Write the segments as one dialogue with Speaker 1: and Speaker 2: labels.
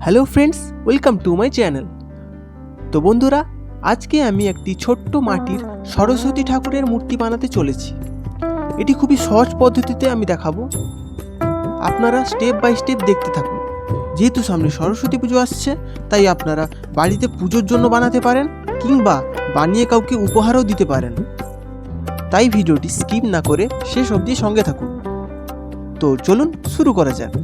Speaker 1: Hello friends, welcome to my channel. তো বন্ধুরা, আজকে আমি একটি ছোট্ট মাটির সরস্বতী ঠাকুরের মূর্তি বানাতে চলেছি। এটি খুবই সহজ পদ্ধতিতে আমি দেখাবো, আপনারা স্টেপ বাই স্টেপ দেখতে থাকুন। যেহেতু সামনে সরস্বতী পুজো আসছে, তাই আপনারা বাড়িতে পুজোর জন্য বানাতে পারেন কিংবা বানিয়ে কাউকে উপহারও দিতে পারেন। তাই ভিডিওটি স্কিপ না করে শেষ অবধি সঙ্গে থাকুন। তো চলুন শুরু করা যাক।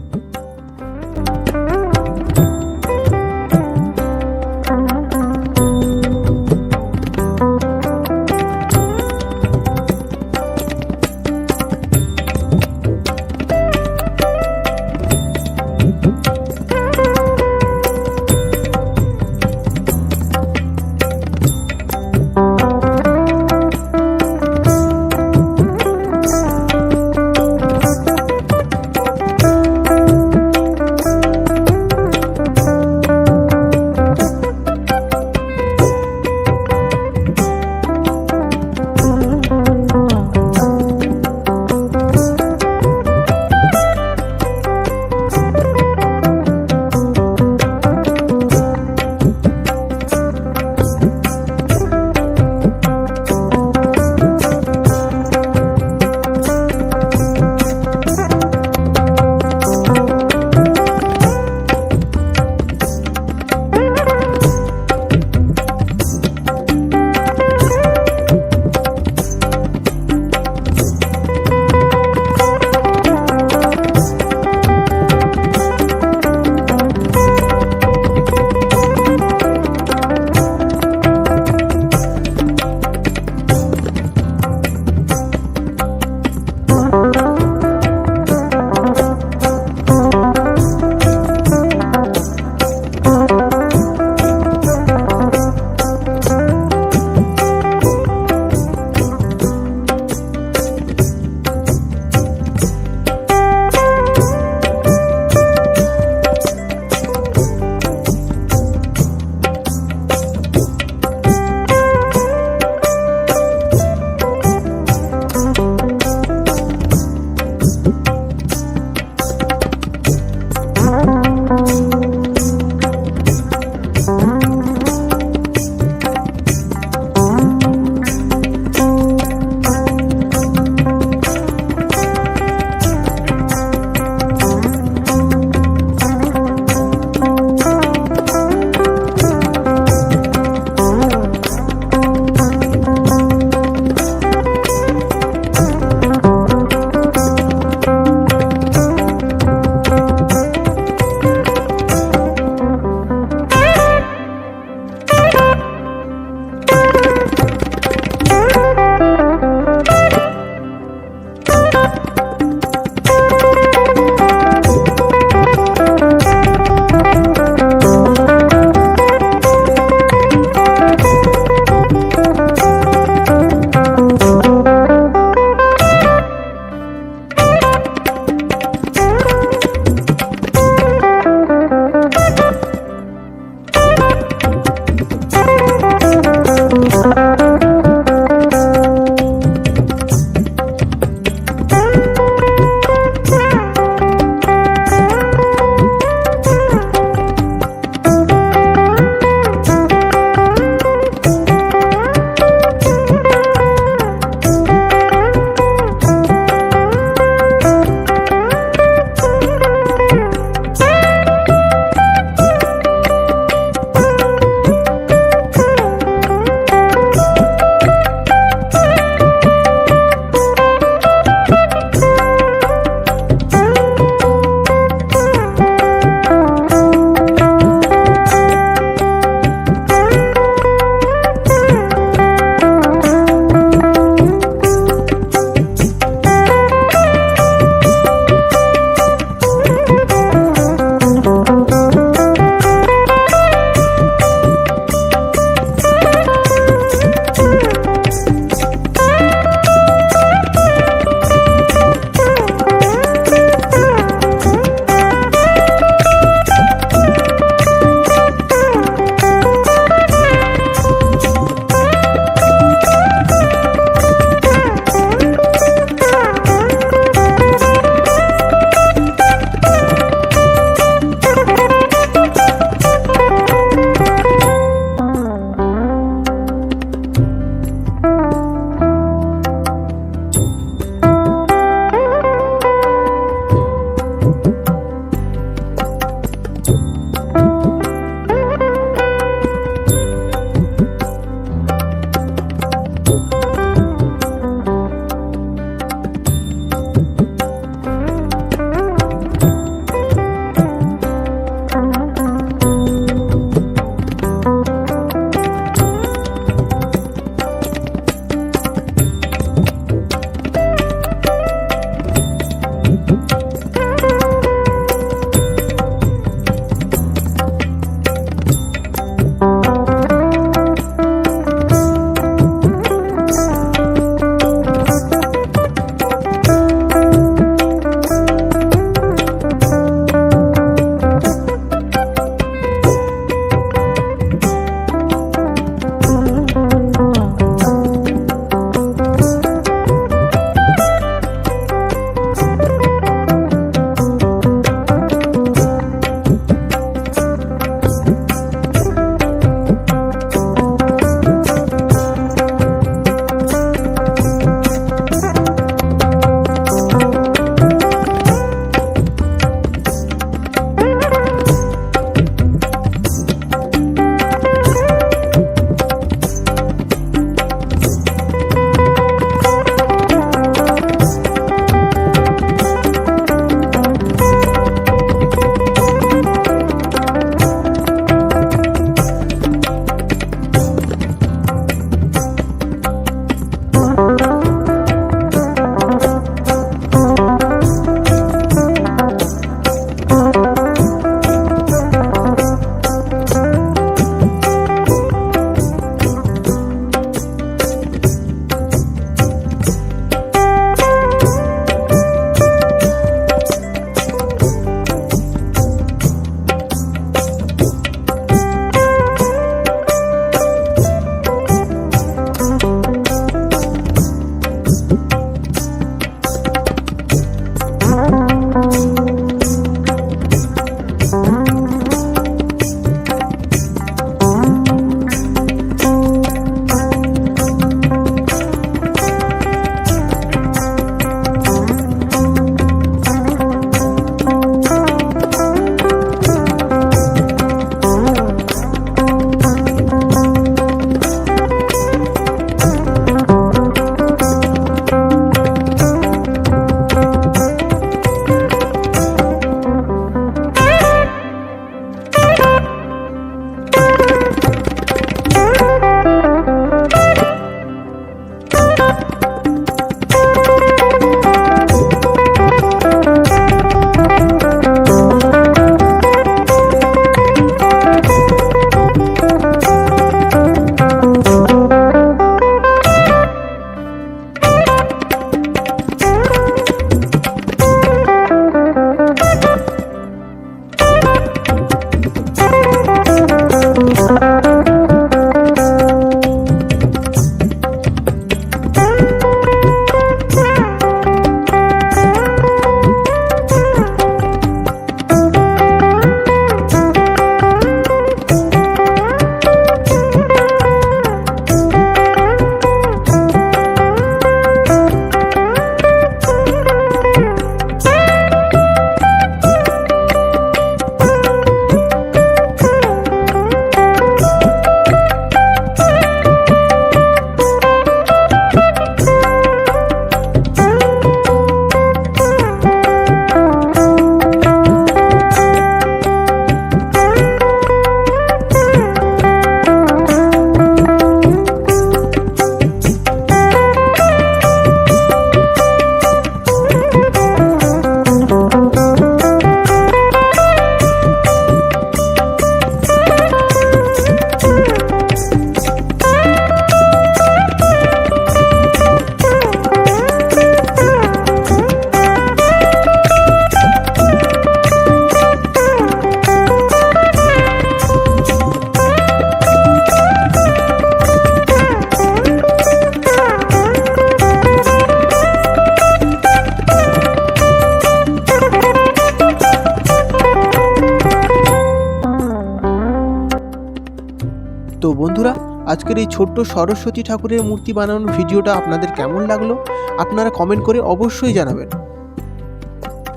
Speaker 1: তো বন্ধুরা, আজকের এই ছোট্ট সরস্বতী ঠাকুরের মূর্তি বানানোর ভিডিওটা আপনাদের কেমন লাগলো আপনারা কমেন্ট করে অবশ্যই জানাবেন।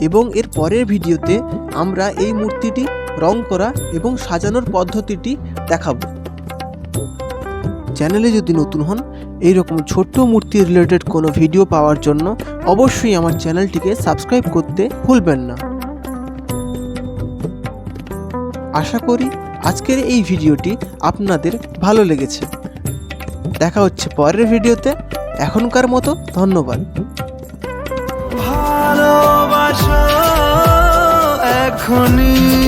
Speaker 1: এবং এর পরের ভিডিওতে আমরা এই মূর্তিটি রং করা এবং সাজানোর পদ্ধতিটি দেখাবো। চ্যানেলে যদি নতুন হন, এইরকম ছোট্ট মূর্তি রিলেটেড কোনো ভিডিও পাওয়ার জন্য অবশ্যই আমার চ্যানেলটিকে সাবস্ক্রাইব করতে ভুলবেন না। আশা করি আজকের এই ভিডিওটি আপনাদের ভালো লেগেছে। দেখা হচ্ছে পরের ভিডিওতে। এখনকার মতো ধন্যবাদ।
Speaker 2: ভালোবাসো এখনই।